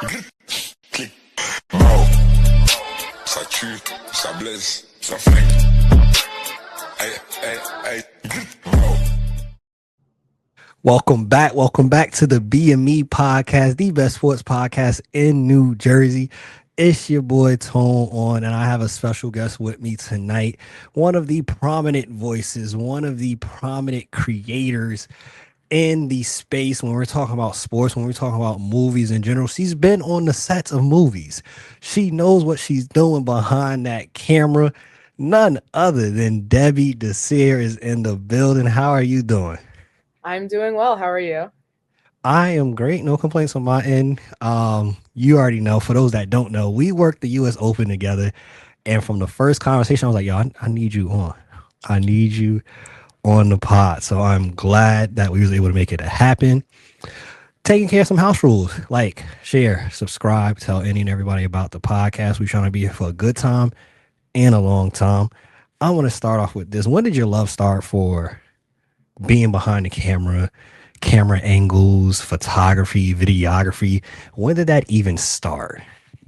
Clic. Bro, ça tue, ça blesse, ça flingue. Hey, hey, hey. Bro. Welcome back to the BME podcast, the best sports podcast in New Jersey. It's your boy Tone on, and I have a special guest with me tonight. One of the prominent voices, one of the prominent creators in the space when we're talking about sports, when we're talking about movies in general. She's been on the sets of movies. She knows what she's doing behind that camera. None other than Debbie Desyr is in the building. How are you doing? I'm doing well. How are you? I am great. No complaints on my end. You already know. For those that don't know, we worked the U.S. Open together, and from the first conversation, I was like, "Yo, I need you on. I need you on the pod." So I'm glad that we was able to make it happen. Taking care of some house rules, like share, subscribe, tell any and everybody about the podcast. We're trying to be here for a good time and a long time. I want to start off with this. When did your love start for being behind the camera, camera angles, photography, videography? When did that even start?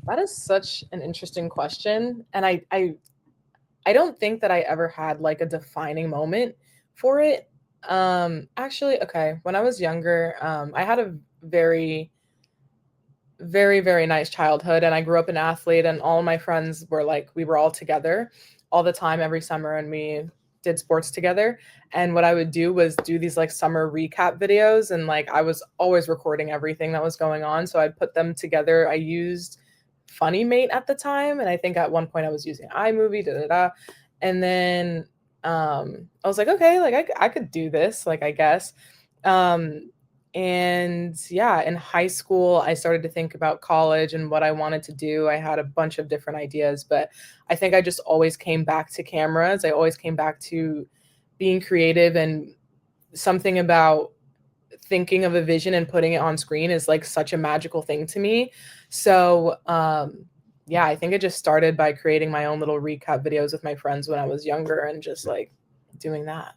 That is such an interesting question, and I don't think that I ever had like a defining moment for it. Actually, okay, when I was younger, I had a very nice childhood, and I grew up an athlete, and all my friends were like we were all together all the time every summer, and we did sports together. And what I would do was do these like summer recap videos, and like I was always recording everything that was going on, so I'd put them together. I used Funny Mate at the time, and I think at one point I was using iMovie, da da da. And then I was like, okay, like I could do this, like I guess. Um, and yeah, in high school, I started to think about college and what I wanted to do. I had a bunch of different ideas, but I think I just always came back to cameras. I always came back to being creative, and something about thinking of a vision and putting it on screen is like such a magical thing to me. So, yeah, I think it just started by creating my own little recap videos with my friends when I was younger and just like doing that.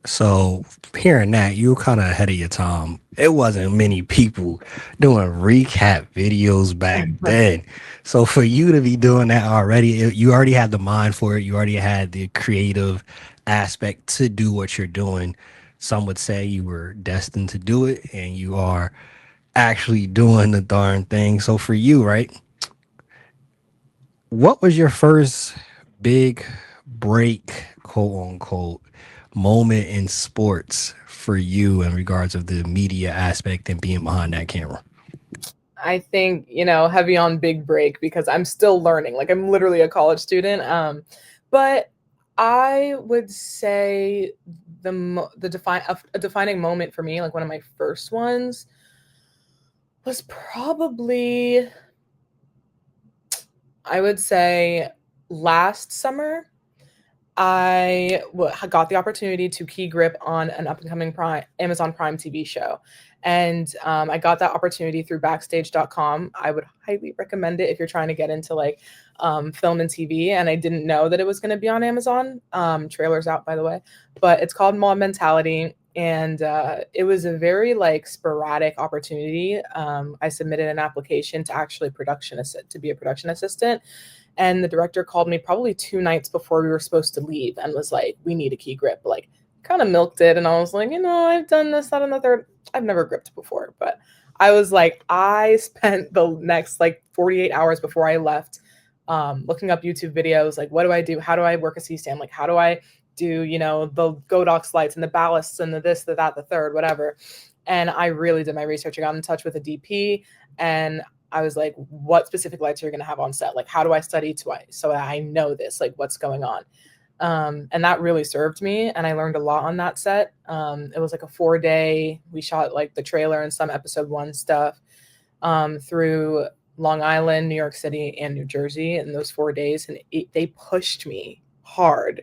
So hearing that, you were kind of ahead of your time. It wasn't many people doing recap videos back then. So for you to be doing that already, you already had the mind for it. You already had the creative aspect to do what you're doing. Some would say you were destined to do it, and you are actually doing the darn thing. So for you, right? What was your first big break, quote unquote, moment in sports for you in regards of the media aspect and being behind that camera? I think, heavy on big break because I'm still learning. Like I'm literally a college student. But I would say a defining moment for me, like one of my first ones, was probably, I would say, last summer. Got the opportunity to key grip on an up and coming Amazon Prime TV show. And I got that opportunity through backstage.com. I would highly recommend it if you're trying to get into like film and TV. And I didn't know that it was going to be on Amazon. Trailers out, by the way. But it's called Mob Mentality. And it was a very like sporadic opportunity. I submitted an application to actually to be a production assistant, and the director called me probably 2 nights before we were supposed to leave and was like, we need a key grip. Like, kind of milked it. And I was like, I've done this, that, and the third. I've never gripped before. But I was like, I spent the next like 48 hours before I left looking up YouTube videos. Like, what do I do? How do I work a C-stand? Like, how do I do, the Godox lights and the ballasts and the this, the that, the third, whatever. And I really did my research. I got in touch with a DP, and I was like, what specific lights are you going to have on set? Like, how do I study so I know this, like what's going on? And that really served me. And I learned a lot on that set. It was like a 4-day, we shot like the trailer and some episode 1 stuff through Long Island, New York City, and New Jersey in those 4 days. And they pushed me hard,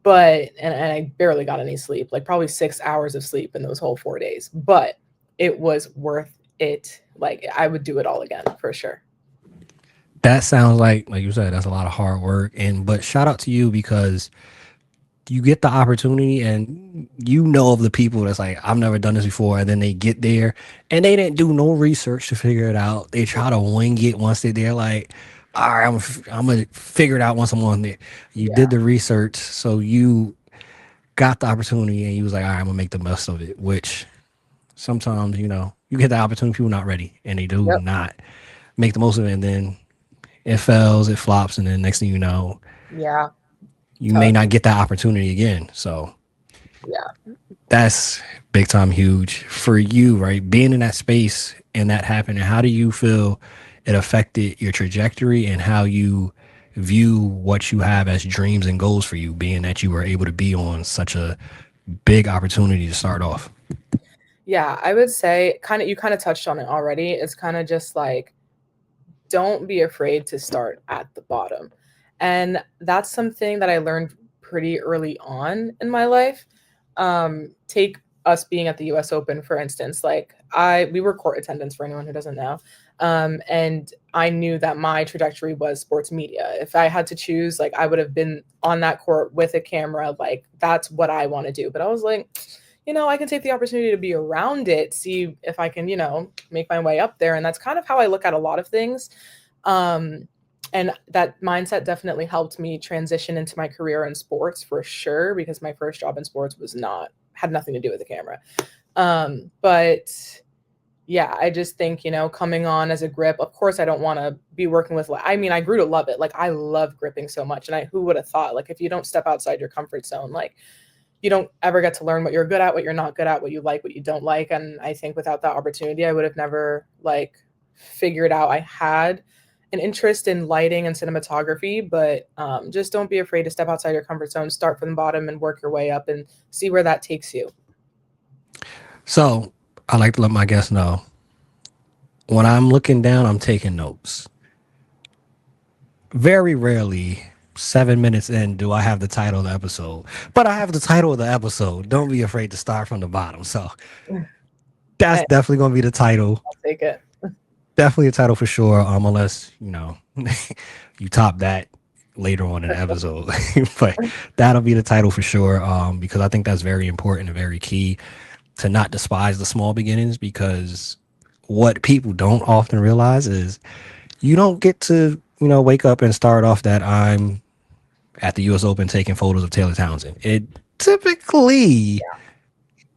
and I barely got any sleep, like probably 6 hours of sleep in those whole 4 days, but it was worth it. Like I would do it all again for sure. That sounds like you said, that's a lot of hard work. But shout out to you because you get the opportunity and you know of the people that's like, I've never done this before, and then they get there and they didn't do no research to figure it out. They try to wing it once they're there, like, all right, I'm gonna figure it out once I'm on there. You Yeah. did the research, so you got the opportunity and you was like, all right, I'm gonna make the most of it, which sometimes, you get the opportunity, people not ready and they do Yep. not make the most of it, and then it fails, it flops, and then next thing you know, Yeah. you may Tough. not get that opportunity again. So Yeah. that's big time huge for you, right? Being in that space and that happening, how do you feel it affected your trajectory and how you view what you have as dreams and goals for you, being that you were able to be on such a big opportunity to start off? Yeah, I would say you kind of touched on it already. It's kind of just like, don't be afraid to start at the bottom. And that's something that I learned pretty early on in my life. Take us being at the US Open, for instance. Like, we were court attendants for anyone who doesn't know. And I knew that my trajectory was sports media. If I had to choose, like, I would have been on that court with a camera. Like, that's what I want to do. But I was like, I can take the opportunity to be around it, see if I can, make my way up there. And that's kind of how I look at a lot of things. Um, and that mindset definitely helped me transition into my career in sports for sure, because my first job in sports had nothing to do with the camera. But yeah, I just think, coming on as a grip, of course, I don't want to be working with, I mean, I grew to love it. Like, I love gripping so much. And who would have thought, like, if you don't step outside your comfort zone, like, you don't ever get to learn what you're good at, what you're not good at, what you like, what you don't like. And I think without that opportunity, I would have never like figured out I had an interest in lighting and cinematography. But just don't be afraid to step outside your comfort zone, start from the bottom and work your way up and see where that takes you. So I like to let my guests know when I'm looking down, I'm taking notes. Very rarely, 7 minutes in, do I have the title of the episode, but I have the title of the episode. Don't be afraid to start from the bottom. So that's Hey, definitely going to be the title. I'll take it. Definitely a title for sure. Unless you top that later on in the episode, but that'll be the title for sure. Because I think that's very important and very key to not despise the small beginnings, because what people don't often realize is you don't get to, wake up and start off that I'm at the US Open taking photos of Taylor Townsend. It typically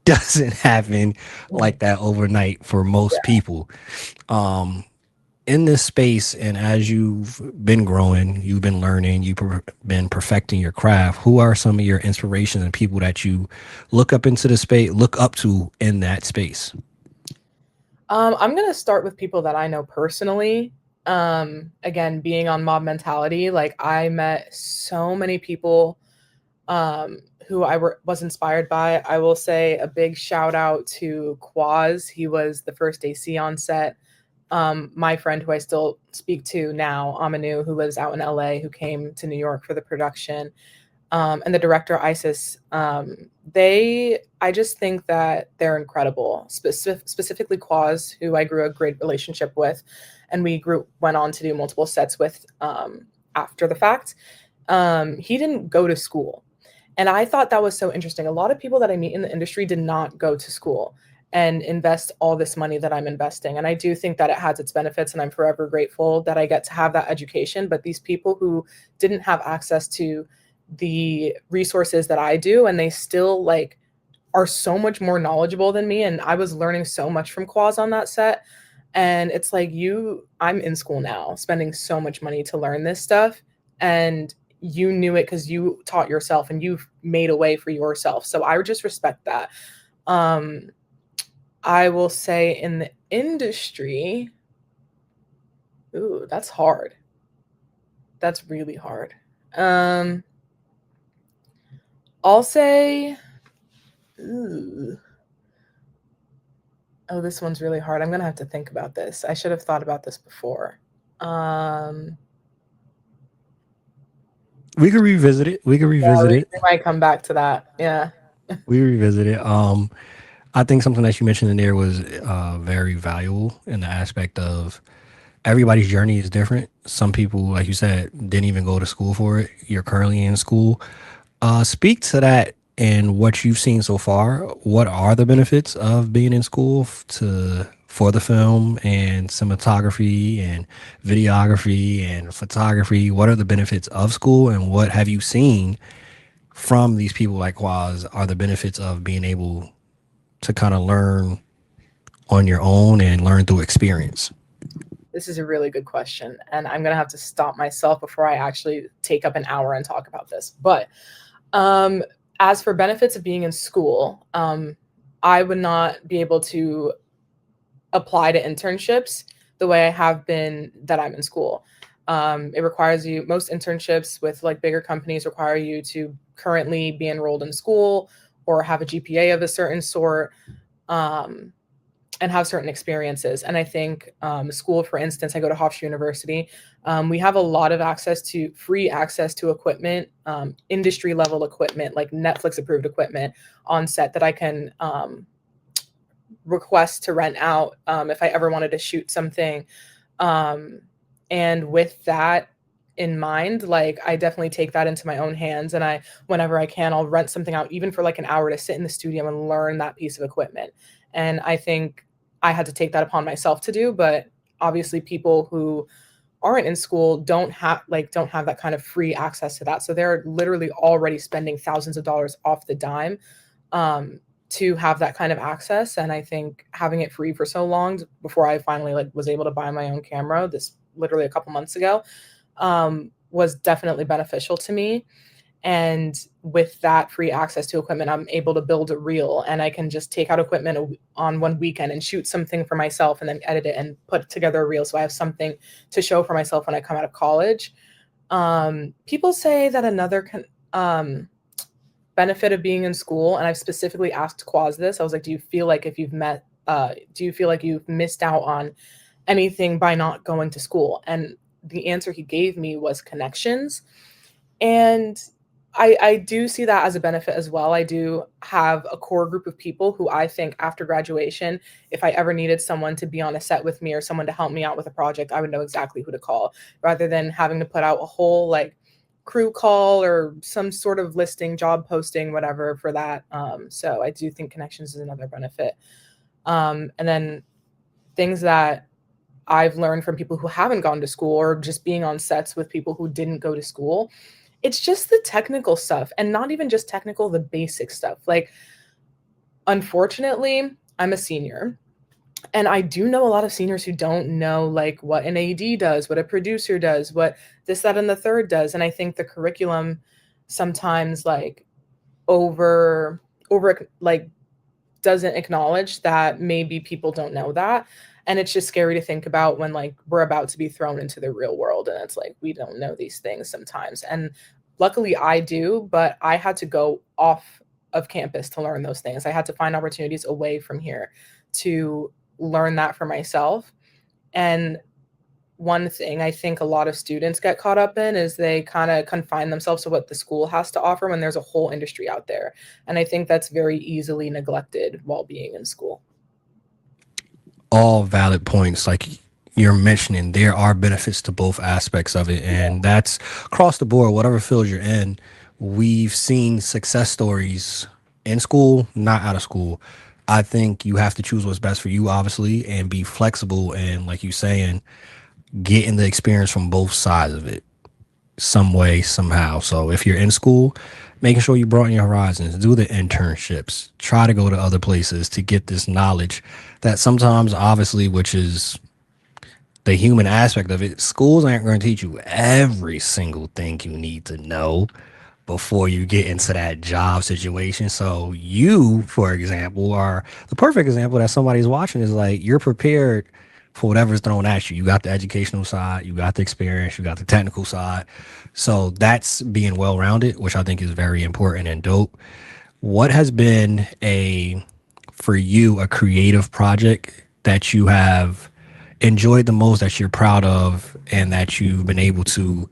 doesn't happen like that overnight for most people. In this space, and as you've been growing, you've been learning, been perfecting your craft, who are some of your inspirations and people that you look up into the space, look up to in that space? I'm gonna start with people that I know personally. Again, being on Mob Mentality, like, I met so many people who was inspired by. I will say a big shout out to Quaz. He was the first AC on set. My friend who I still speak to now, Amanu, who lives out in LA, who came to New York for the production, and the director Isis. I just think that they're incredible. Specifically Quaz, who I grew a great relationship with, and went on to do multiple sets with after the fact. He didn't go to school. And I thought that was so interesting. A lot of people that I meet in the industry did not go to school and invest all this money that I'm investing. And I do think that it has its benefits, and I'm forever grateful that I get to have that education. But these people who didn't have access to the resources that I do, and they still like are so much more knowledgeable than me. And I was learning so much from Quaz on that set. And it's like, I'm in school now, spending so much money to learn this stuff. And you knew it because you taught yourself and you've made a way for yourself. So I would just respect that. I will say in the industry, ooh, that's hard. That's really hard. I'll say, ooh. Oh, this one's really hard. I'm gonna have to think about this. I should have thought about this before. We could revisit it. We might come back to that. Yeah. We revisit it. I think something that you mentioned in there was very valuable in the aspect of everybody's journey is different. Some people, like you said, didn't even go to school for it. You're currently in school. Speak to that and what you've seen so far. What are the benefits of being in school for the film and cinematography and videography and photography? What are the benefits of school, and what have you seen from these people like Quaz are the benefits of being able to kind of learn on your own and learn through experience? This is a really good question, and I'm gonna have to stop myself before I actually take up an hour and talk about this. But um, as for benefits of being in school, I would not be able to apply to internships the way I have been that I'm in school. It requires you, most internships with like bigger companies require you to currently be enrolled in school or have a GPA of a certain sort. Um, and have certain experiences. And I think school, for instance, I go to Hofstra University. We have a lot of free access to equipment, industry level equipment, like Netflix approved equipment on set that I can request to rent out if I ever wanted to shoot something. Um, and with that in mind, like I definitely take that into my own hands. And whenever I can, I'll rent something out even for like an hour to sit in the studio and learn that piece of equipment. And I think I had to take that upon myself to do, but obviously people who aren't in school don't have that kind of free access to that. So they're literally already spending thousands of dollars off the dime to have that kind of access. And I think having it free for so long before I finally like was able to buy my own camera, this literally a couple months ago, was definitely beneficial to me. And with that free access to equipment, I'm able to build a reel, and I can just take out equipment on one weekend and shoot something for myself and then edit it and put together a reel. So I have something to show for myself when I come out of college. People say that another benefit of being in school, and I've specifically asked Quaz this, I was like, do you feel like do you feel like you've missed out on anything by not going to school? And the answer he gave me was connections. And I do see that as a benefit as well. I do have a core group of people who I think after graduation, if I ever needed someone to be on a set with me or someone to help me out with a project, I would know exactly who to call rather than having to put out a whole like crew call or some sort of listing, job posting, whatever for that. So I do think connections is another benefit. And then things that I've learned from people who haven't gone to school or just being on sets with people who didn't go to school. It's just the technical stuff, and not even just technical, the basic stuff. Like, unfortunately, I'm a senior, and I do know a lot of seniors who don't know like what an AD does, what a producer does, what this, that, and the third does. And I think the curriculum sometimes like over like doesn't acknowledge that maybe people don't know that. And it's just scary to think about when like we're about to be thrown into the real world and it's like we don't know these things sometimes. And luckily I do, but I had to go off of campus to learn those things. I had to find opportunities away from here to learn that for myself. And one thing I think a lot of students get caught up in is they kind of confine themselves to what the school has to offer when there's a whole industry out there. And I think that's very easily neglected while being in school. All valid points. Like you're mentioning, there are benefits to both aspects of it, and that's across the board. Whatever field you're in, we've seen success stories in school, not out of school. I think you have to choose what's best for you, obviously, and be flexible. And like you saying, getting the experience from both sides of it, some way, somehow. So if you're in school, making sure you broaden your horizons, do the internships, try to go to other places to get this knowledge that sometimes, obviously, which is the human aspect of it, schools aren't going to teach you every single thing you need to know before you get into that job situation. So you, for example, are the perfect example that somebody's watching is like you're prepared for whatever's thrown at you. You got the educational side, you got the experience, you got the technical side. So that's being well rounded, which I think is very important and dope. What has been for you, a creative project that you have enjoyed the most, that you're proud of, and that you've been able to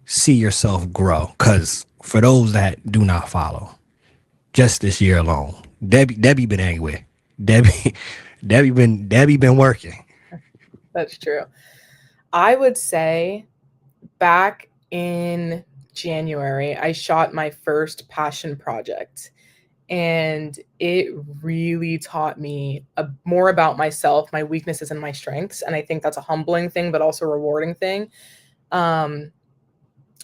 see yourself grow? Because for those that do not follow, just this year alone, Debbie been anywhere. Debbie, Debbie been working. That's true. I would say back in January, I shot my first passion project. And it really taught me more about myself, my weaknesses and my strengths. And I think that's a humbling thing, but also a rewarding thing.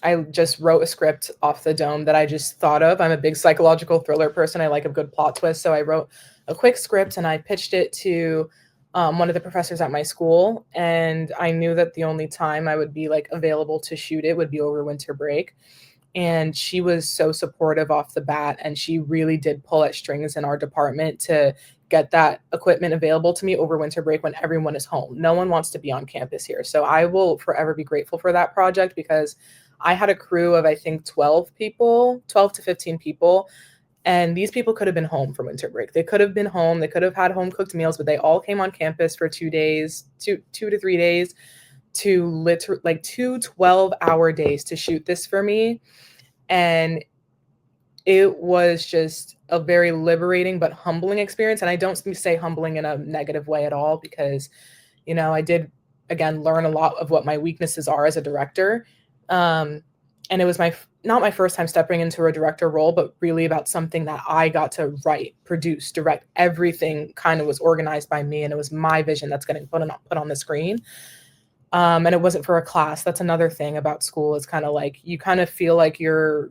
I just wrote a script off the dome that I just thought of. I'm a big psychological thriller person. I like a good plot twist. So I wrote a quick script and I pitched it to one of the professors at my school. And I knew that the only time I would be like available to shoot it would be over winter break. And she was so supportive off the bat. And she really did pull at strings in our department to get that equipment available to me over winter break when everyone is home. No one wants to be on campus here. So I will forever be grateful for that project, because I had a crew of, I think, 12 people, 12 to 15 people. And these people could have been home for winter break. They could have been home. They could have had home cooked meals, but they all came on campus for 2 days, two to 3 days, to literally like 2 12-hour days to shoot this for me. And it was just a very liberating but humbling experience. And I don't say humbling in a negative way at all, because, you know, I did, again, learn a lot of what my weaknesses are as a director. And it was not my first time stepping into a director role, but really about something that I got to write, produce, direct. Everything kind of was organized by me, and it was my vision that's getting put on the screen. And it wasn't for a class. That's another thing about school. It's kind of like you kind of feel like you're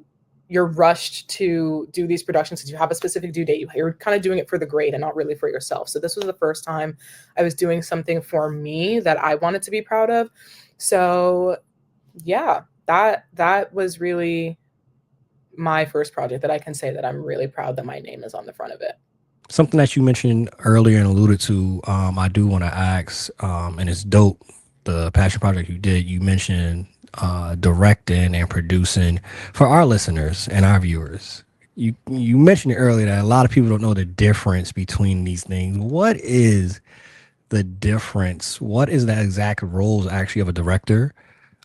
rushed to do these productions because you have a specific due date. You're kind of doing it for the grade and not really for yourself. So this was the first time I was doing something for me that I wanted to be proud of. So yeah, that was really my first project that I can say that I'm really proud that my name is on the front of it. Something that you mentioned earlier and alluded to, I do want to ask, and it's dope, the passion project you did. You mentioned directing and producing. For our listeners and our viewers, you mentioned earlier that a lot of people don't know the difference between these things. What is the difference? What is the exact roles actually of a director,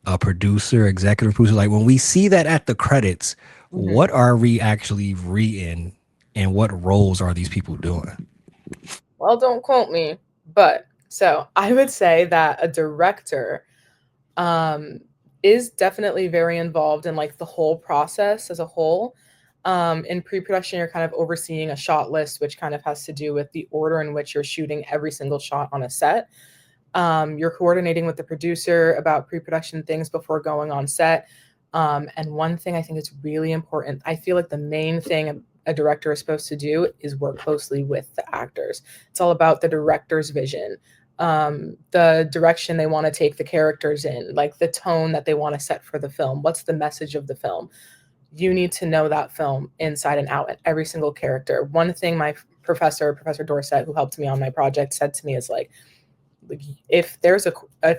a producer, executive producer? Like when we see that at the credits, what are we actually reading, and what roles are these people doing? Well, don't quote me, but so I would say that a director is definitely very involved in like the whole process as a whole. In pre-production, you're kind of overseeing a shot list, which kind of has to do with the order in which you're shooting every single shot on a set. You're coordinating with the producer about pre-production things before going on set. And one thing I think is really important, I feel like the main thing a director is supposed to do is work closely with the actors. It's all about the director's vision, the direction they want to take the characters in, like the tone that they want to set for the film. What's the message of the film? You need to know that film inside and out, and every single character. One thing my Professor Dorset, who helped me on my project, said to me is like if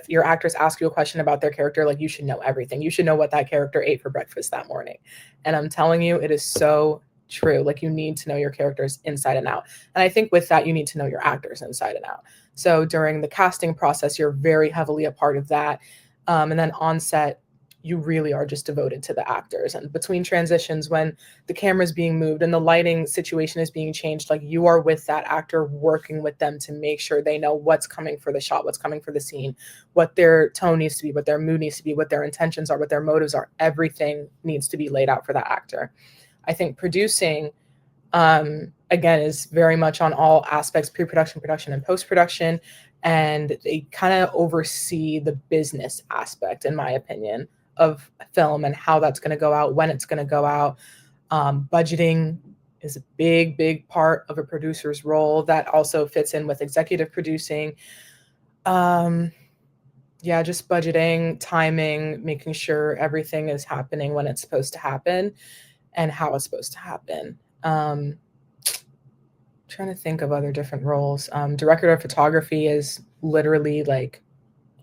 your actors ask you a question about their character, like you should know everything. You should know what that character ate for breakfast that morning. And I'm telling you, it is so true. Like you need to know your characters inside and out. And I think with that, you need to know your actors inside and out. So during the casting process, you're very heavily a part of that. And then on set, you really are just devoted to the actors. And between transitions, when the camera is being moved and the lighting situation is being changed, like you are with that actor, working with them to make sure they know what's coming for the shot, what's coming for the scene, what their tone needs to be, what their mood needs to be, what their intentions are, what their motives are. Everything needs to be laid out for that actor. I think producing, again, is very much on all aspects, pre-production, production, and post-production. And they kind of oversee the business aspect, in my opinion, of film and how that's going to go out, when it's going to go out. Budgeting is a big part of a producer's role that also fits in with executive producing. Just budgeting, timing, making sure everything is happening when it's supposed to happen and how it's supposed to happen. Trying to think of other different roles. Director of photography is literally like,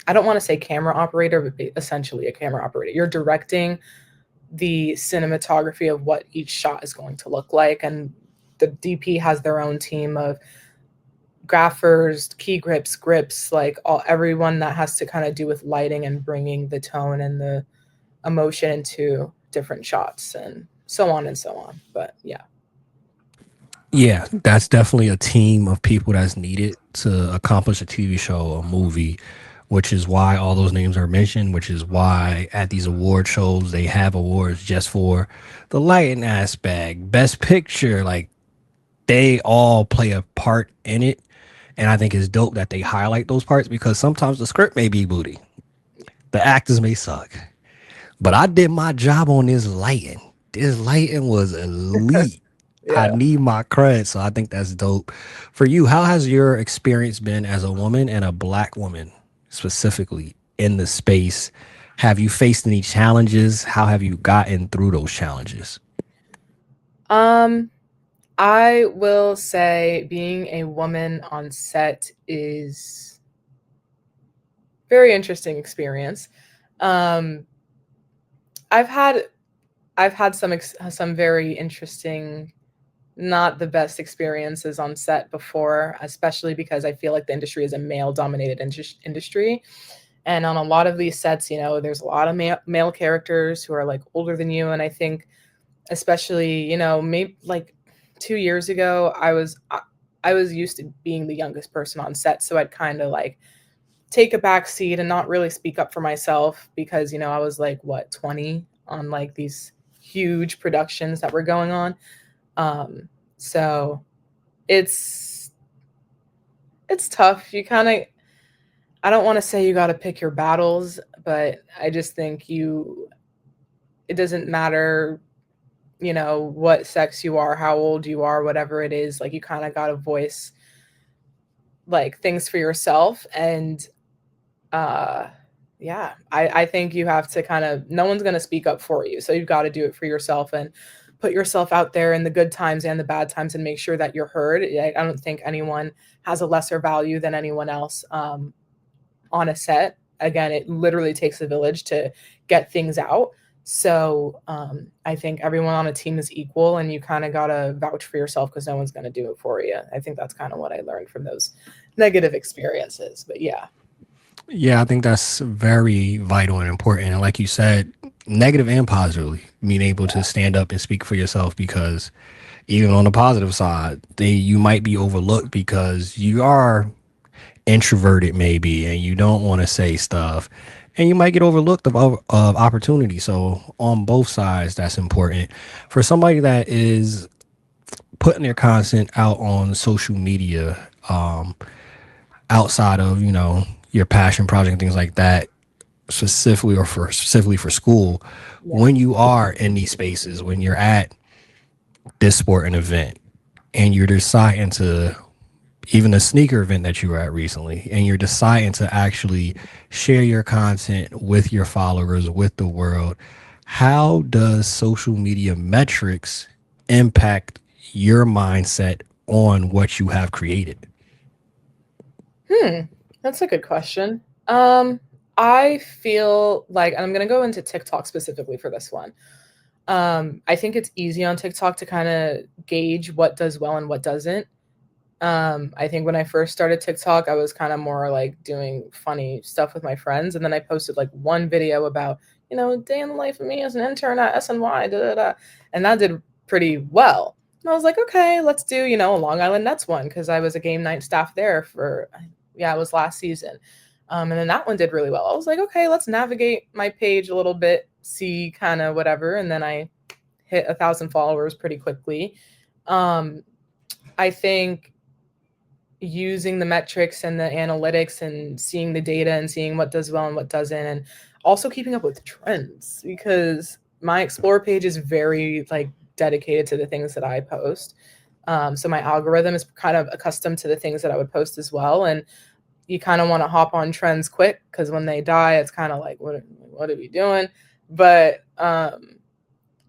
I don't want to say camera operator, but essentially a camera operator. You're directing the cinematography of what each shot is going to look like. And the DP has their own team of graphers, key grips, like everyone that has to kind of do with lighting and bringing the tone and the emotion into different shots and so on and so on. But yeah. Yeah, that's definitely a team of people that's needed to accomplish a TV show, a movie, which is why all those names are mentioned, which is why at these award shows they have awards just for the lighting aspect, best picture. Like, they all play a part in it. And I think it's dope that they highlight those parts, because sometimes the script may be booty, the actors may suck, but I did my job on this lighting. This lighting was elite. I Yeah. need my credit. So I think that's dope. For you, how has your experience been as a woman and a black woman specifically in the space? Have you faced any challenges? How have you gotten through those challenges? Um, I will say being a woman on set is very interesting experience. Um, I've had some very interesting, not the best experiences on set before, especially because I feel like the industry is a male-dominated industry. And on a lot of these sets, there's a lot of male characters who are like older than you. And I think, especially, maybe like 2 years ago, I was used to being the youngest person on set, so I'd kind of like take a back seat and not really speak up for myself because I was like, what, 20 on like these huge productions that were going on. So it's tough. You kind of, I don't want to say you got to pick your battles, but I just think it doesn't matter, what sex you are, how old you are, whatever it is, like you kind of got to voice like things for yourself. And yeah, I think you have to kind of, no one's going to speak up for you. So you've got to do it for yourself and put yourself out there in the good times and the bad times and make sure that you're heard. I don't think anyone has a lesser value than anyone else on a set. Again, it literally takes a village to get things out. So I think everyone on a team is equal, and you kind of got to vouch for yourself because no one's going to do it for you. I think that's kind of what I learned from those negative experiences. But yeah. Yeah, I think that's very vital and important. And like you said, negative and positively, being able to stand up and speak for yourself, because even on the positive side, you might be overlooked because you are introverted maybe and you don't want to say stuff, and you might get overlooked of opportunity. So on both sides, that's important. For somebody that is putting their content out on social media, outside of your passion project and things like that, specifically for school, Yeah. when you are in these spaces, when you're at this sporting event and you're deciding to, even a sneaker event that you were at recently, and you're deciding to actually share your content with your followers, with the world, how does social media metrics impact your mindset on what you have created? That's a good question. I feel like, and I'm gonna go into TikTok specifically for this one. I think it's easy on TikTok to kind of gauge what does well and what doesn't. I think when I first started TikTok, I was kind of more like doing funny stuff with my friends, and then I posted like one video about, day in the life of me as an intern at SNY, da da da, and that did pretty well. And I was like, okay, let's do, a Long Island Nets one because I was a game night staff there for, yeah, it was last season. And then that one did really well. I was like, okay, let's navigate my page a little bit, see kind of whatever. And then I hit 1,000 followers pretty quickly. I think using the metrics and the analytics and seeing the data and seeing what does well and what doesn't, and also keeping up with trends, because my explore page is very like dedicated to the things that I post. So my algorithm is kind of accustomed to the things that I would post as well. And you kind of want to hop on trends quick because when they die, it's kind of like, what are we doing? But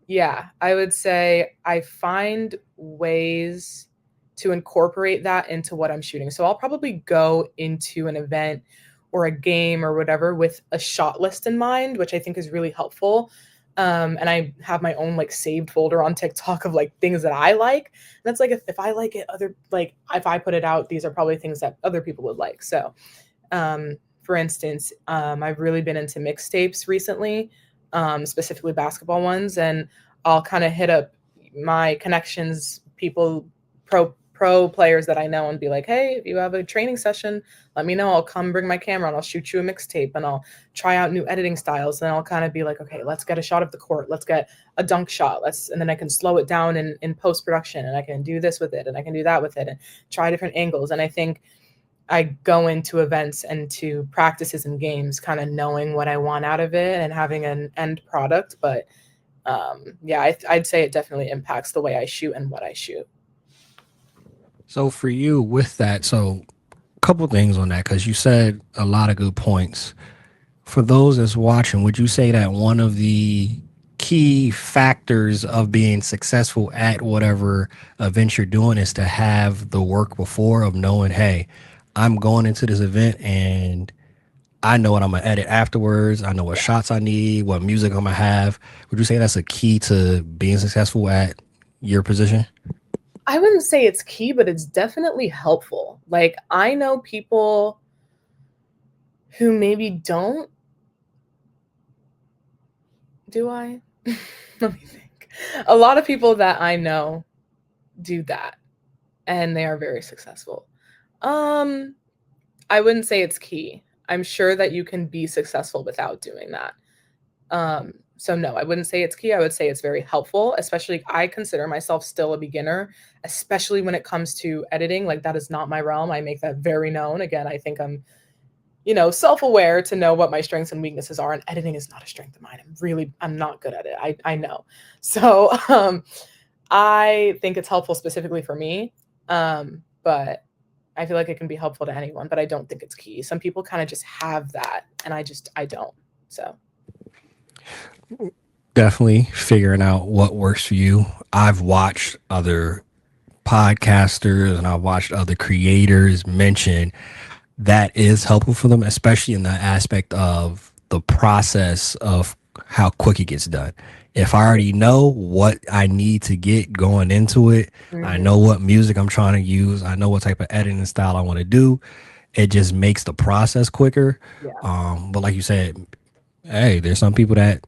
yeah, I would say I find ways to incorporate that into what I'm shooting. So I'll probably go into an event or a game or whatever with a shot list in mind, which I think is really helpful. And I have my own like saved folder on TikTok of like things that I like. And that's like, if I like it, if I put it out, these are probably things that other people would like. So, for instance, I've really been into mixtapes recently, specifically basketball ones. And I'll kind of hit up my connections, people, pro pro players that I know and be like, hey, if you have a training session, let me know. I'll come bring my camera and I'll shoot you a mixtape and I'll try out new editing styles. And I'll kind of be like, okay, let's get a shot of the court. Let's get a dunk shot. And then I can slow it down in post-production, and I can do this with it and I can do that with it and try different angles. And I think I go into events and to practices and games kind of knowing what I want out of it and having an end product. But yeah, I'd say it definitely impacts the way I shoot and what I shoot. So for you with that, so a couple things on that, because you said a lot of good points. For those that's watching, would you say that one of the key factors of being successful at whatever event you're doing is to have the work before of knowing, hey, I'm going into this event and I know what I'm gonna edit afterwards. I know what shots I need, what music I'm gonna have. Would you say that's a key to being successful at your position? I wouldn't say it's key, but it's definitely helpful. Like, I know people who maybe don't. Do I? Let me think. A lot of people that I know do that, and they are very successful. I wouldn't say it's key. I'm sure that you can be successful without doing that. So no, I wouldn't say it's key. I would say it's very helpful, especially I consider myself still a beginner, especially when it comes to editing. Like, that is not my realm. I make that very known. Again, I think I'm, self-aware to know what my strengths and weaknesses are, and editing is not a strength of mine. I'm not good at it. I know. So I think it's helpful specifically for me. But I feel like it can be helpful to anyone, but I don't think it's key. Some people kind of just have that, and I don't. So Definitely figuring out what works for you. I've watched other podcasters and I've watched other creators mention that is helpful for them, especially in the aspect of the process of how quick it gets done. If I already know what I need to get going into it, I know what music I'm trying to use, I know what type of editing style I want to do, it just makes the process quicker. But like you said, hey, there's some people that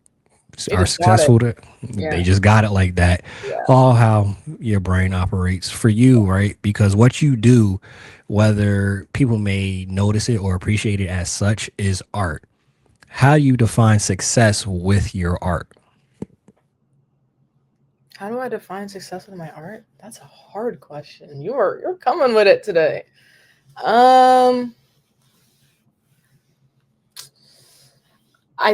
are successful that they just got it like that. All how your brain operates for you, right? Because what you do, whether people may notice it or appreciate it as such, is art. How do you define success with your art? How do I define success with my art? That's a hard question. You're coming with it today. I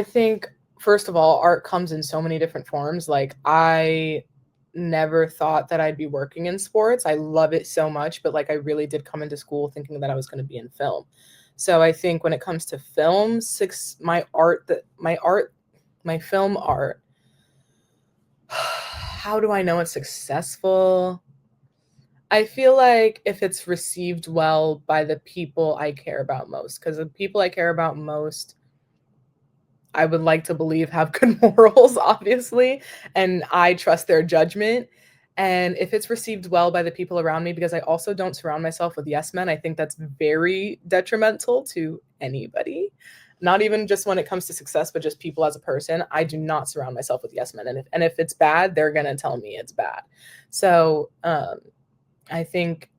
think, first of all, art comes in so many different forms. Like, I never thought that I'd be working in sports. I love it so much, but like, I really did come into school thinking that I was going to be in film. So I think when it comes to film, my film art, how do I know it's successful? I feel like if it's received well by the people I care about most, because the people I care about most, I would like to believe, have good morals, obviously, and I trust their judgment. And if it's received well by the people around me, because I also don't surround myself with yes men, I think that's very detrimental to anybody, not even just when it comes to success, but just people as a person. I do not surround myself with yes men. And if it's bad, they're going to tell me it's bad. So I think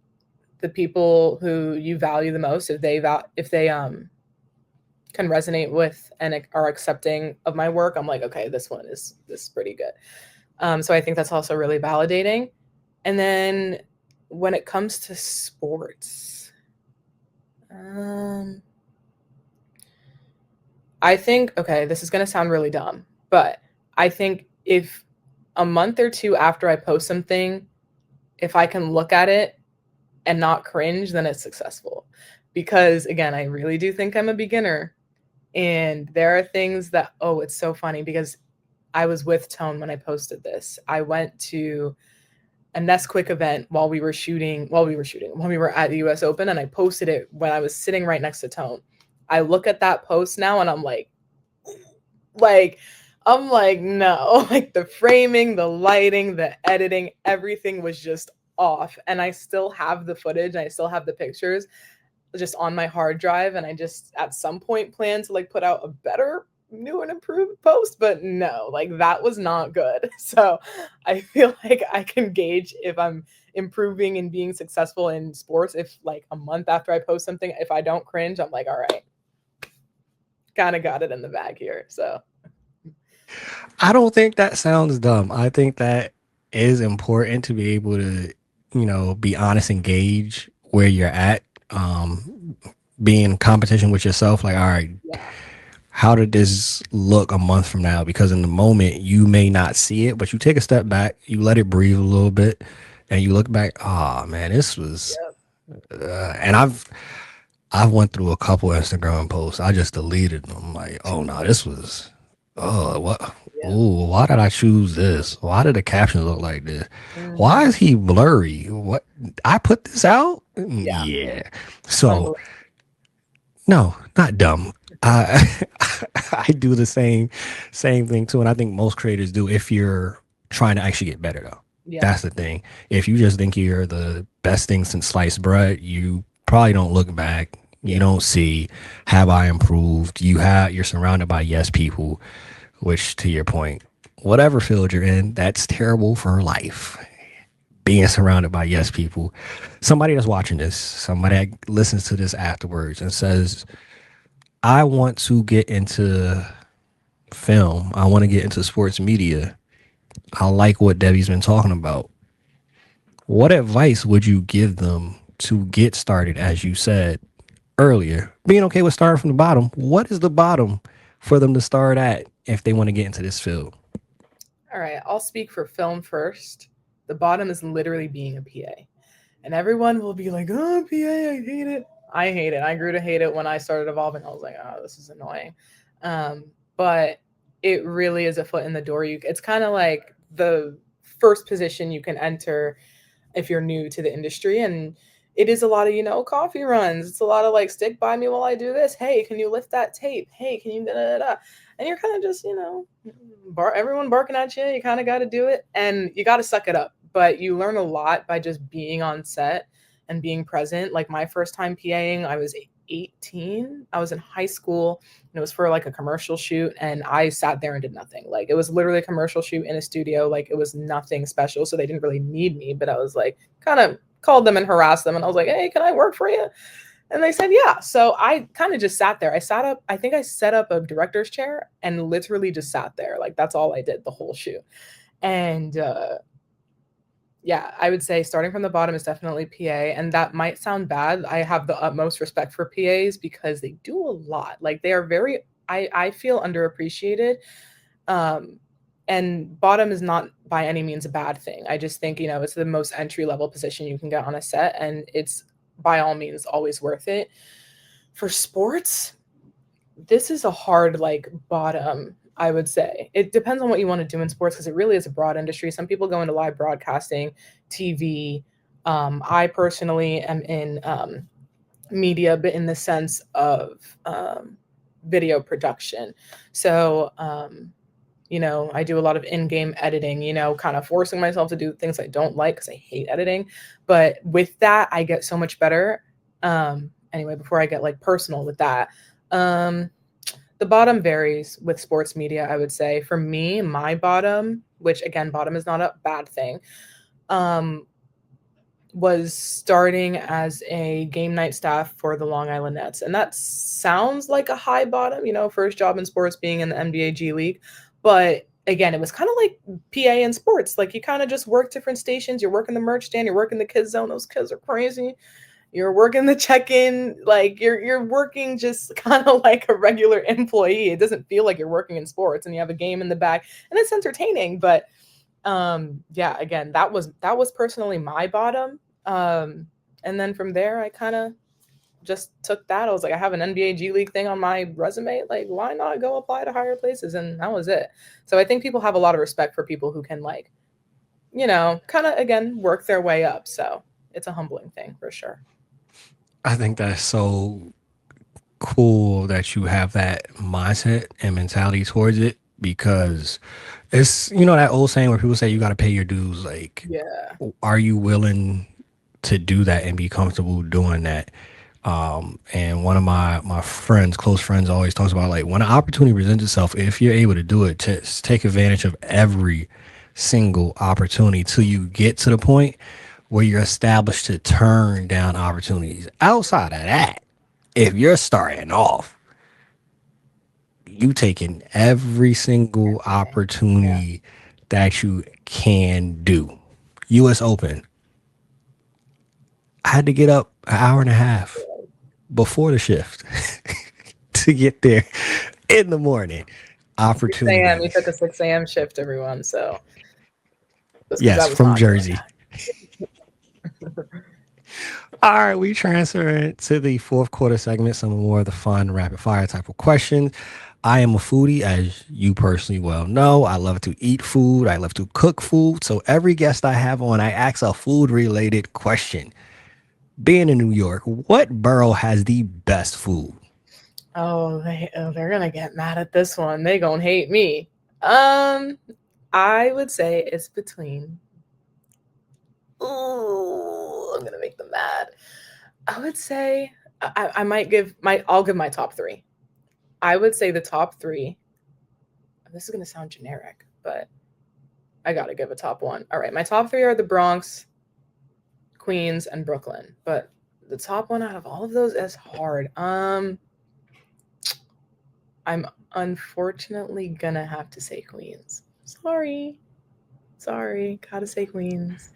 the people who you value the most, if they can resonate with and are accepting of my work, I'm like, okay, this is pretty good. So I think that's also really validating. And then when it comes to sports, I think, okay, this is going to sound really dumb, but I think if a month or two after I post something, if I can look at it and not cringe, then it's successful. Because again, I really do think I'm a beginner. And there are things that, it's so funny because I was with Tone when I posted this. I went to a Nesquik event while we were at the US Open, and I posted it when I was sitting right next to Tone. I look at that post now and I'm like, no, like the framing, the lighting, the editing, everything was just off. And I still have the footage and I still have the pictures just on my hard drive. And I just at some point plan to like put out a better, new and improved post, but no, like that was not good. So I feel like I can gauge if improving and being successful in sports, if like a month after I post something, if I don't cringe, I'm like, all right, kind of got it in the bag here. So I don't think that sounds dumb. I think that is important to be able to, be honest and gauge where you're at. Be in competition with yourself. Like, all right, yeah, how did this look a month from now? Because in the moment you may not see it, but you take a step back, you let it breathe a little bit, and you look back. Oh man, this was. yeah, And I've went through a couple Instagram posts. I just deleted them. Like, oh no, this was. Oh what? yeah. Oh, why did I choose this? Why did the caption look like this? Why Mhm. is he blurry? What? I put this out? Yeah, Yeah. it's So humbling. no, not dumb. I I do the same thing too, and I think most creators do. If you're trying to actually get better, though, Yeah, that's the thing. If you just think you're the best thing since sliced bread, you probably don't look back. You yeah, don't see, have I improved? You're surrounded by yes people, which to your point, whatever field you're in, that's terrible for life. Being surrounded by yes people. Somebody that's watching this, somebody that listens to this afterwards and says, I want to get into film. I want to get into sports media. I like what Debbie's been talking about. What advice would you give them to get started, as you said earlier? Being okay with starting from the bottom. What is the bottom for them to start at if they want to get into this field? all right, I'll speak for film first. The bottom is literally being a PA, and everyone will be like, oh, PA, I hate it. I hate it. I grew to hate it when I started evolving. I was like, oh, this is annoying. But it really is a foot in the door. It's kind of like the first position you can enter if you're new to the industry. And it is a lot of, coffee runs. It's a lot of like, stick by me while I do this. Hey, can you lift that tape? Hey, can you da da da? And you're kind of just, everyone barking at you. You kind of got to do it and you got to suck it up. But you learn a lot by just being on set and being present. Like my first time PAing, I was 18. I was in high school and it was for like a commercial shoot and I sat there and did nothing. Like it was literally a commercial shoot in a studio. Like it was nothing special. So they didn't really need me, but I was like kind of called them and harassed them and I was like, hey, can I work for you? And they said, yeah. So I kind of just sat there. I sat up, I think I set up a director's chair and literally just sat there. Like that's all I did the whole shoot. And yeah, I would say starting from the bottom is definitely PA. And that might sound bad. I have the utmost respect for PAs because they do a lot. Like they are very, I feel underappreciated. Um, and bottom is not by any means a bad thing. I just think, it's the most entry level position you can get on a set. And it's by all means always worth it. For sports, this is a hard like bottom, I would say. It depends on what you want to do in sports because it really is a broad industry. Some people go into live broadcasting, TV. I personally am in media, but in the sense of video production. So, I do a lot of in-game editing, kind of forcing myself to do things I don't like because I hate editing. But with that, I get so much better. Anyway, before I get like personal with that, the bottom varies with sports media, I would say. For me, my bottom, which again, bottom is not a bad thing, was starting as a game night staff for the Long Island Nets. And that sounds like a high bottom, first job in sports being in the NBA G League. But again, it was kind of like PA in sports. Like you kind of just work different stations. You're working the merch stand, you're working the kids zone. Those kids are crazy. You're working the check-in, like you're working just kind of like a regular employee. It doesn't feel like you're working in sports and you have a game in the back and it's entertaining. But yeah, again, that was personally my bottom. And then from there I kind of just took that. I was like, I have an NBA G League thing on my resume. Like, why not go apply to higher places? And that was it. So I think people have a lot of respect for people who can like, kind of again work their way up. So it's a humbling thing for sure. I think that's so cool that you have that mindset and mentality towards it because it's that old saying where people say you got to pay your dues. Like, Yeah. are you willing to do that and be comfortable doing that? And one of my friends, close friends, always talks about like when an opportunity presents itself, if you're able to do it, just take advantage of every single opportunity till you get to the point where you're established to turn down opportunities. Outside of that, if you're starting off, you taking every single Yeah. opportunity that you can do. US Open. I had to get up an hour and a half before the shift to get there in the morning. 6 a.m. You took a Opportunities. 6 a.m. shift, everyone. So just because I Yes, was from not doing Jersey. All right, we transfer to the fourth quarter segment, some more of the fun rapid fire type of questions. I am a foodie, as you personally well know. I love to eat food. I love to cook food. So every guest I have on, I ask a food related question. Being in New York, what borough has the best food? they're gonna get mad at this one. They gonna hate me. Um, I would say it's between. Ooh, I'm gonna make them mad. I would say I might give my. I'll give my top three. I would say the top three. This is gonna sound generic, but I gotta give a top one. All right, my top three are the Bronx, Queens, and Brooklyn. But the top one out of all of those is hard. I'm unfortunately gonna have to say Queens. Sorry, gotta say Queens.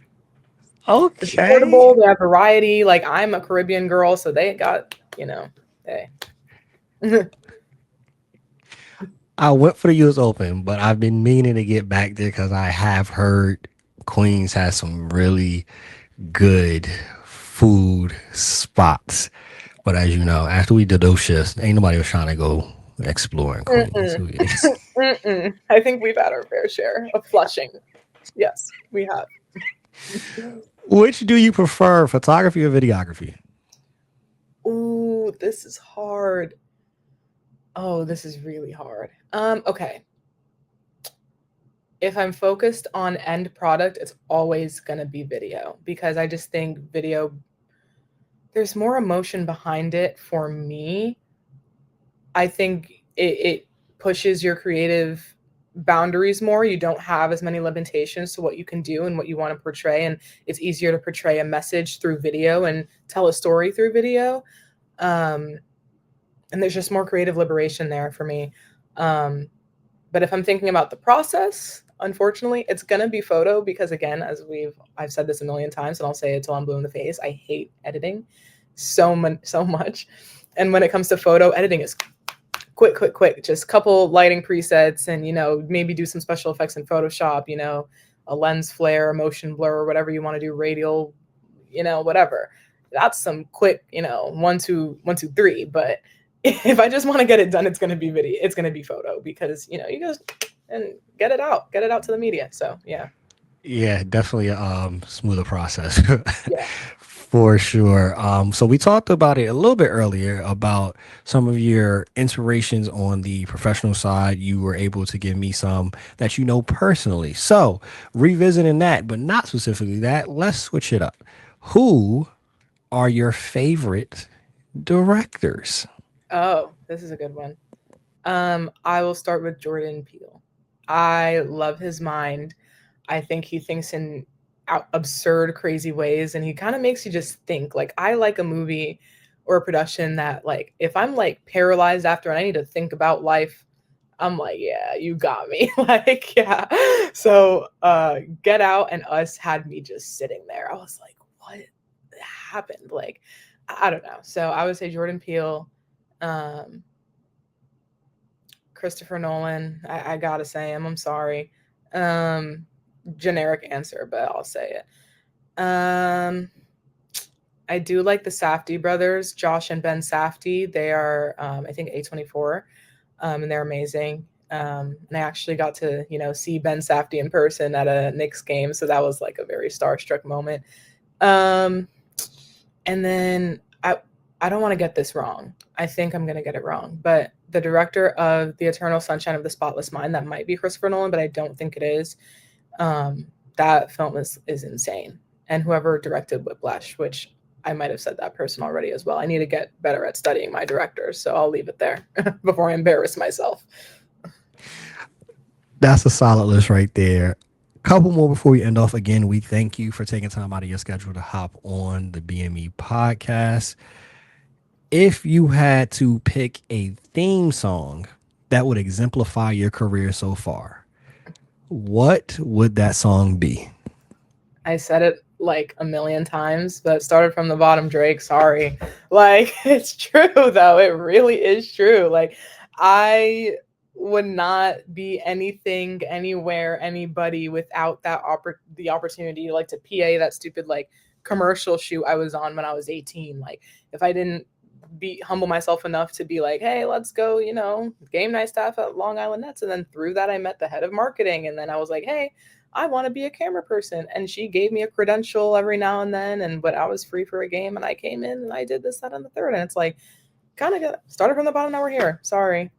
It's Okay. affordable. They have variety. Like I'm a Caribbean girl, so they got hey. I went for the US Open, but I've been meaning to get back there because I have heard Queens has some really good food spots. But as you know, after we did those shifts, ain't nobody was trying to go explore in Queens. Mm-mm. Mm-mm. I think we've had our fair share of flushing. Yes, we have. Which do you prefer, photography or videography? Ooh, this is hard. Oh, this is really hard. Okay. If I'm focused on end product, it's always going to be video because I just think video, there's more emotion behind it for me. I think it pushes your creative boundaries more. You don't have as many limitations to what you can do and what you want to portray. And it's easier to portray a message through video and tell a story through video. Um, and there's just more creative liberation there for me. But if I'm thinking about the process, unfortunately, it's gonna be photo because again, I've said this a million times, and I'll say it till I'm blue in the face. I hate editing so much. And when it comes to photo, editing is quick. Just couple lighting presets, and maybe do some special effects in Photoshop. A lens flare, motion blur, whatever you want to do, radial, whatever. That's some quick, 1, 2, 1, 2, 3. But if I just want to get it done, it's going to be video. It's going to be photo because, you just and get it out to the media. So, yeah. Yeah, definitely a smoother process. Yeah. For sure. So we talked about it a little bit earlier about some of your inspirations on the professional side. You were able to give me some that you know personally. So revisiting that, but not specifically that, let's switch it up. Who are your favorite directors? Oh, this is a good one. I will start with Jordan Peele. I love his mind. I think he thinks in absurd, crazy ways, and he kind of makes you just think. Like, I like a movie or a production that, like, if I'm like paralyzed after and I need to think about life, I'm like, yeah, you got me. Like, yeah. So, Get Out and Us had me just sitting there. I was like, what happened? Like, I don't know. So I would say Jordan Peele, um, Christopher Nolan. I gotta say him. I'm sorry. Um, Generic answer, but I'll say it. I do like the Safdie brothers, Josh and Ben Safdie. They are, I think, A24, and they're amazing. And I actually got to, see Ben Safdie in person at a Knicks game, so that was like a very starstruck moment. Um, and then I don't want to get this wrong. I think I'm going to get it wrong, but the director of The Eternal Sunshine of the Spotless Mind, that might be Christopher Nolan, but I don't think it is. That film is insane. And whoever directed Whiplash, which I might have said that person already as well. I need to get better at studying my directors, so I'll leave it there before I embarrass myself. That's a solid list right there. Couple more before we end off. Again, we thank you for taking time out of your schedule to hop on the BME podcast. If you had to pick a theme song that would exemplify your career so far, what would that song be? I said it like a million times, but started from the bottom, Drake. Sorry. Like, it's true, though. It really is true. Like, I would not be anything, anywhere, anybody without the opportunity, like, to PA that stupid, like, commercial shoot I was on when I was 18. Like, if I didn't humble myself enough to be like, hey, let's go, game night staff at Long Island Nets. And then through that, I met the head of marketing. And then I was like, hey, I want to be a camera person. And she gave me a credential every now and then. But I was free for a game and I came in and I did this, that, and the third. And it's like, kind of started from the bottom. Now we're here. Sorry.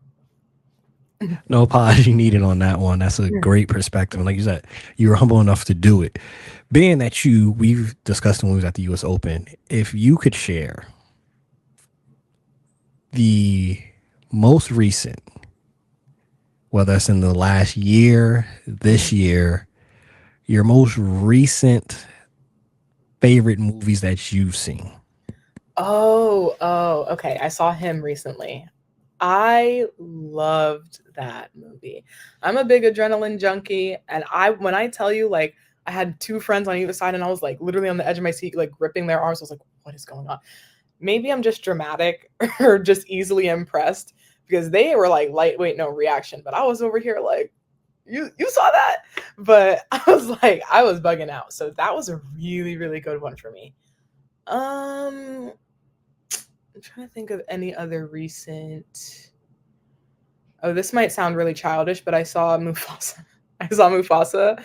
No apology needed on that one. That's a great perspective. And like you said, you were humble enough to do it. Being that we've discussed when we was at the US Open, if you could share the most recent, whether it's in the last year, this year, your most recent favorite movies that you've seen. Oh, okay. I saw him recently. I loved that movie. I'm a big adrenaline junkie, and when I tell you, like, I had two friends on either side, and I was like literally on the edge of my seat, like gripping their arms. I was like, "What is going on?" Maybe I'm just dramatic or just easily impressed because they were like lightweight, no reaction, but I was over here like, "You saw that?" But I was like, I was bugging out. So that was a really, really good one for me. I'm trying to think of any other recent. Oh, this might sound really childish, but I saw Mufasa. I saw Mufasa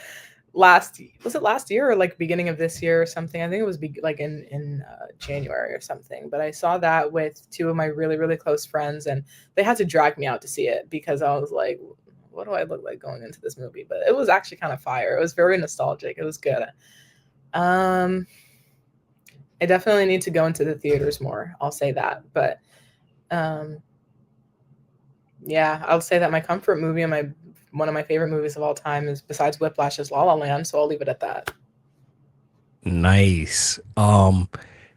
was it last year or like beginning of this year or something? I think it was like in January or something. But I saw that with two of my really, really close friends, and they had to drag me out to see it because I was like, what do I look like going into this movie? But it was actually kind of fire. It was very nostalgic. It was good. I definitely need to go into the theaters more. I'll say that. But yeah, I'll say that my comfort movie and one of my favorite movies of all time is, besides Whiplash, is La La Land. So I'll leave it at that. Nice.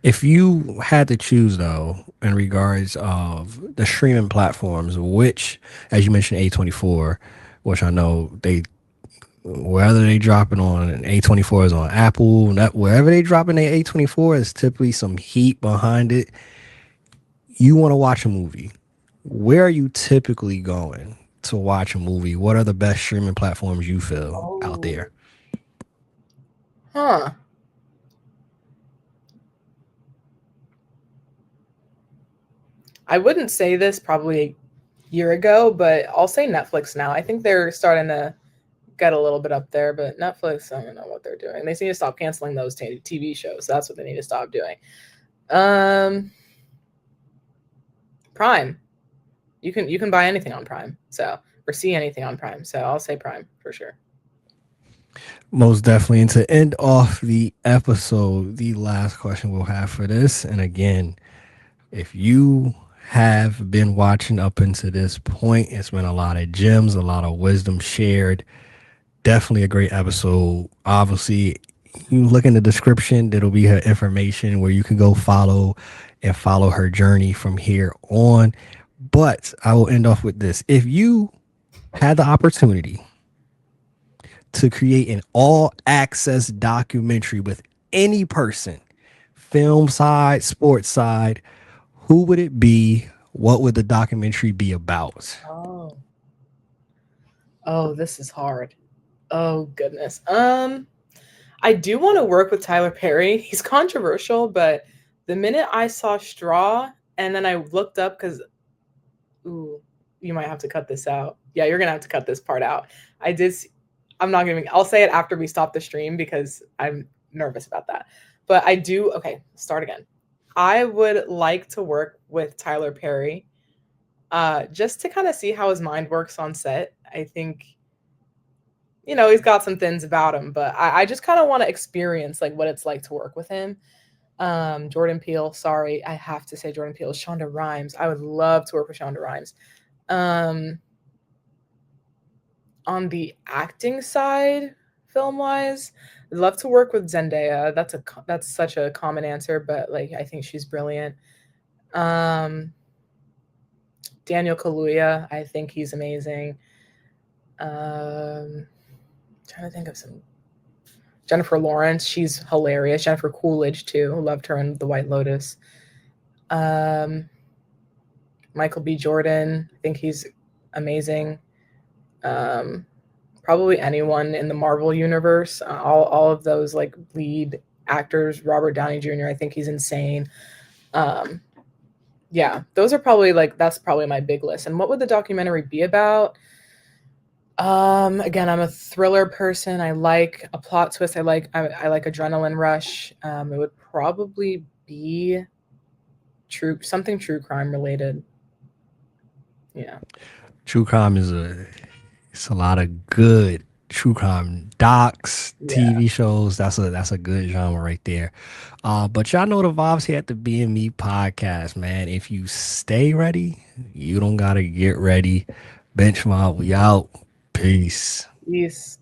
If you had to choose though, in regards of the streaming platforms, which, as you mentioned, A24, which I know whether they drop it on A24 is on Apple, wherever they drop in A24 is typically some heat behind it. You want to watch a movie. Where are you typically going to watch a movie? What are the best streaming platforms you feel out there? Huh. I wouldn't say this probably a year ago, but I'll say Netflix now. I think they're starting to get a little bit up there, but Netflix, I don't know what they're doing. They need to stop canceling those TV shows. That's what they need to stop doing. Prime. You can buy anything on Prime, or see anything on Prime. So I'll say Prime for sure. Most definitely. And to end off the episode, the last question we'll have for this, and again, if you have been watching up until this point, it's been a lot of gems, a lot of wisdom shared. Definitely a great episode. Obviously, you look in the description, there'll be her information where you can go follow her journey from here on. But I will end off with this. If you had the opportunity to create an all access documentary with any person, film side, sports side, who would it be? What would the documentary be about? Oh, this is hard. Oh goodness. I do want to work with Tyler Perry. He's controversial, but the minute I saw Straw and then I looked up because, you might have to cut this out. Yeah, you're gonna have to cut this part out. I'm not gonna. I'll say it after we stop the stream because I'm nervous about that. But I do. Okay, start again. I would like to work with Tyler Perry, just to kind of see how his mind works on set. I think, he's got some things about him, but I just kind of want to experience like what it's like to work with him. Jordan Peele, sorry, I have to say Jordan Peele. Shonda Rhimes. I would love to work with Shonda Rhimes. On the acting side, film wise. I'd love to work with Zendaya. That's such a common answer, but like I think she's brilliant. Daniel Kaluuya, I think he's amazing. Trying to think of some. Jennifer Lawrence, she's hilarious. Jennifer Coolidge too, loved her in The White Lotus. Michael B. Jordan, I think he's amazing. Probably anyone in the Marvel universe, all of those like lead actors. Robert Downey Jr., I think he's insane. Yeah, those are probably that's probably my big list. And what would the documentary be about? Again, I'm a thriller person. I like a plot twist. I like adrenaline rush. It would probably be something true crime related. Yeah. True crime it's a lot of good true crime docs, TV shows. That's a good genre right there. But y'all know the vibes here at the B&Me podcast, man. If you stay ready, you don't gotta get ready. Benchmark, we out. Peace. Peace.